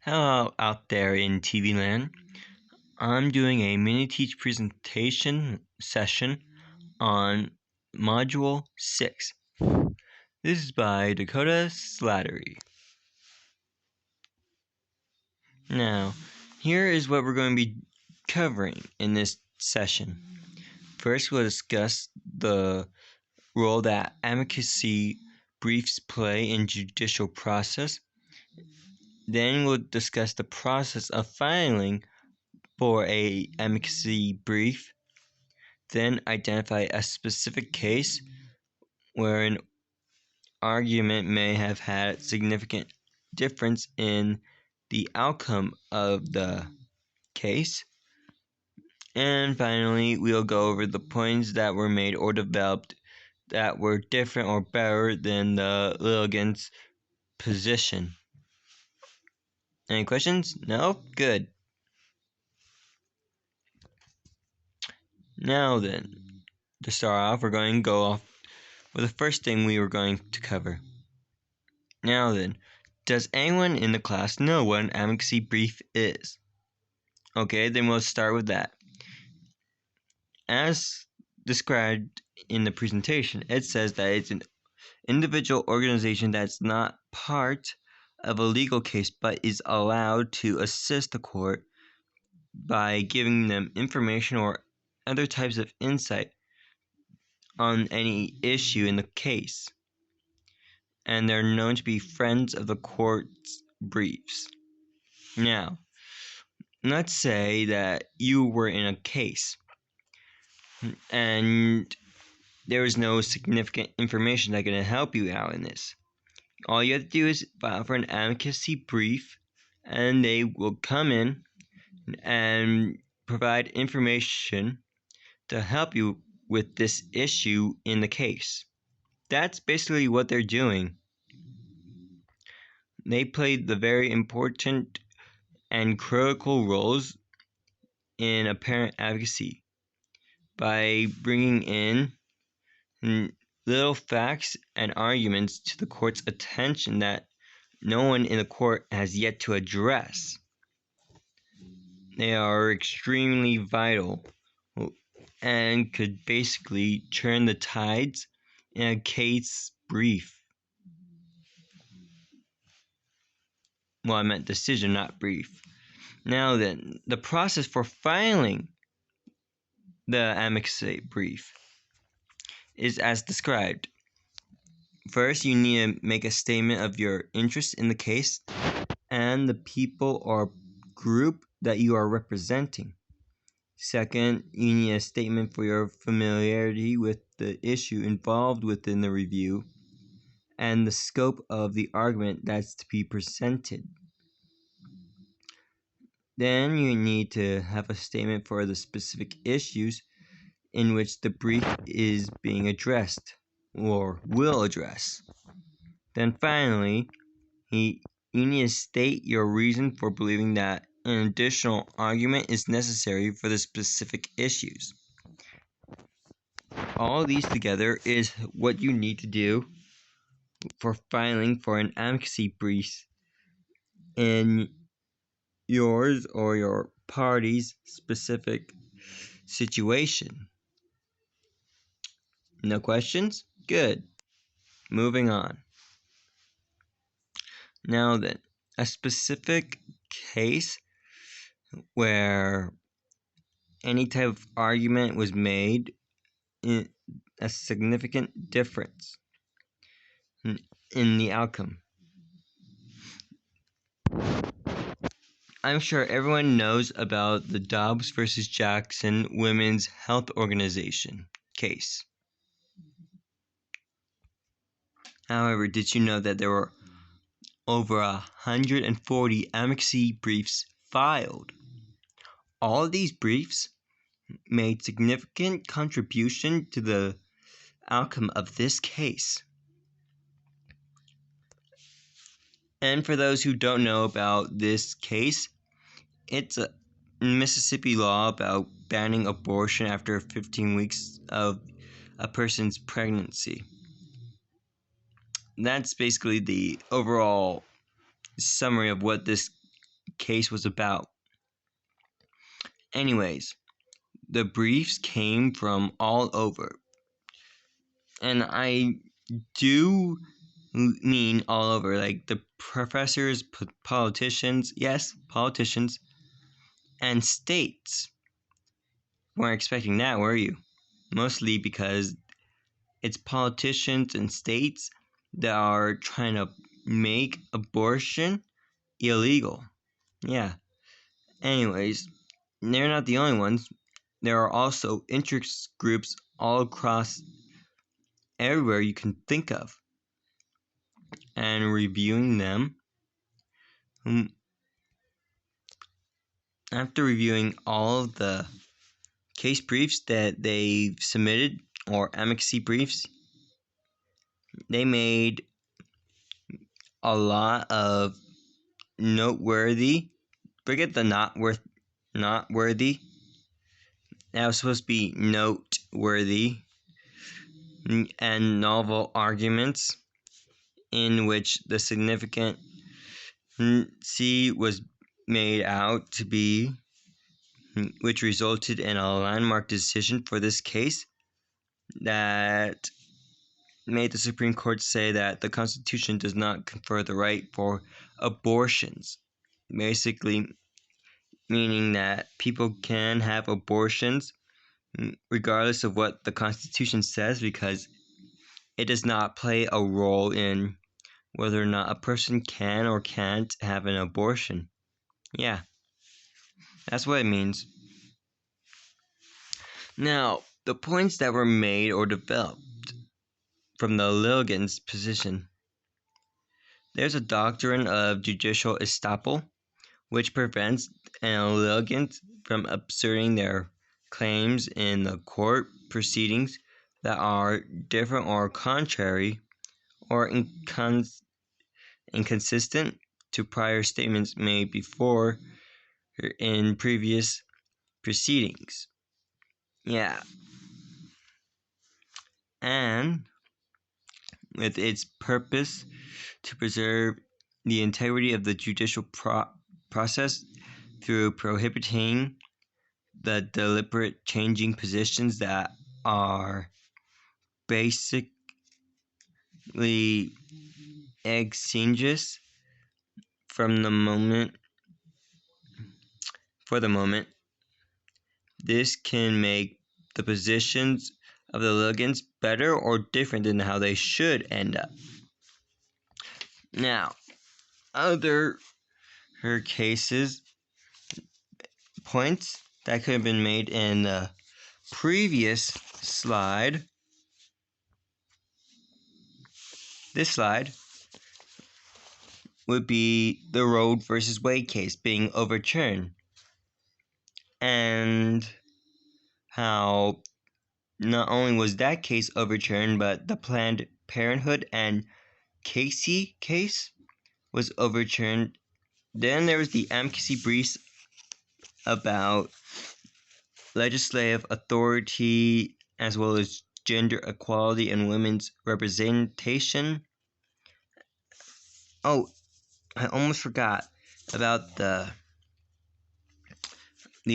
Hello out there in TV land. I'm doing a mini teach presentation session on Module 6. This is by Dakota Slattery. Now, here is what we're going to be covering in this session. First, we'll discuss the role that advocacy briefs play in judicial process. Then we'll discuss the process of filing for a advocacy brief. Then identify a specific case where an argument may have had significant difference in the outcome of the case. And finally, we'll go over the points that were made or developed that were different or better than the litigant's position. Any questions? No? Good. Now then, to start off, we're going to go off with the first thing we were going to cover. Now then, does anyone in the class know what an advocacy brief is? Okay, then we'll start with that. As described in the presentation, it says that it's an individual organization that's not part of a legal case but is allowed to assist the court by giving them information or other types of insight on any issue in the case. And they're known to be friends of the court's briefs. Now, let's say that you were in a case and there is no significant information that can help you out in this. All you have to do is file for an advocacy brief, and they will come in and provide information to help you with this issue in the case. That's basically what they're doing. They play the very important and critical roles in apparent advocacy by bringing in little facts and arguments to the court's attention that no one in the court has yet to address. They are extremely vital and could basically turn the tides in a case brief. Well, I meant decision, not brief. Now then, the process for filing the advocacy brief is as described. First, you need to make a statement of your interest in the case and the people or group that you are representing. Second, you need a statement for your familiarity with the issue involved within the review and the scope of the argument that's to be presented. Then you need to have a statement for the specific issues in which the brief is being addressed or will address. Then finally, you need to state your reason for believing that an additional argument is necessary for the specific issues. All these together is what you need to do for filing for an advocacy brief in yours or your party's specific situation. No questions? Good. Moving on. Now then, a specific case where any type of argument was made in a significant difference in the outcome. I'm sure everyone knows about the Dobbs versus Jackson Women's Health Organization case. However, did you know that there were over 140 advocacy briefs filed? All of these briefs made significant contribution to the outcome of this case. And for those who don't know about this case, it's a Mississippi law about banning abortion after 15 weeks of a person's pregnancy. That's basically the overall summary of what this case was about. Anyways, the briefs came from all over. And I do mean all over, like the professors, politicians, yes, politicians, and states. Weren't expecting that, were you? Mostly because it's politicians and states that are trying to make abortion illegal. Yeah. Anyways, they're not the only ones. There are also interest groups all across everywhere you can think of. And reviewing them, after reviewing all of the case briefs that they've submitted, or advocacy briefs, they made a lot of noteworthy, forget the not worthy, that was supposed to be noteworthy, and novel arguments in which the significance was made out to be, which resulted in a landmark decision for this case that made the Supreme Court say that the Constitution does not confer the right for abortions. Basically, meaning that people can have abortions regardless of what the Constitution says, because it does not play a role in whether or not a person can or can't have an abortion. Yeah, that's what it means. Now, the points that were made or developed from the litigant's position. There's a doctrine of judicial estoppel, which prevents an litigant from asserting their claims in the court proceedings that are different or contrary or inconsistent to prior statements made before in previous proceedings. Yeah. And with its purpose to preserve the integrity of the judicial process through prohibiting the deliberate changing positions that are basically exigent for the moment. This can make the positions of the litigants better or different than how they should end up. Now, other cases, points that could have been made in the previous slide. This slide would be the Roe versus Wade case being overturned, and how not only was that case overturned, but the Planned Parenthood and Casey case was overturned. Then there was the advocacy briefs about legislative authority as well as gender equality and women's representation. Oh, I almost forgot about the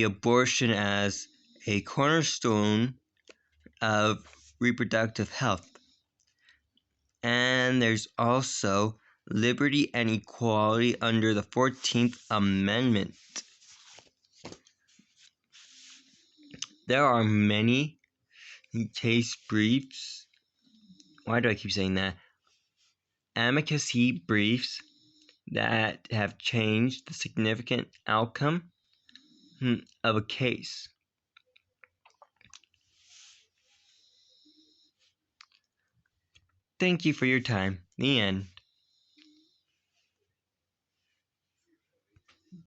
abortion as a cornerstone of reproductive health. And there's also liberty and equality under the 14th Amendment. There are many case briefs. Why do I keep saying that? Advocacy briefs that have changed the significant outcome of a case. Thank you for your time. The end.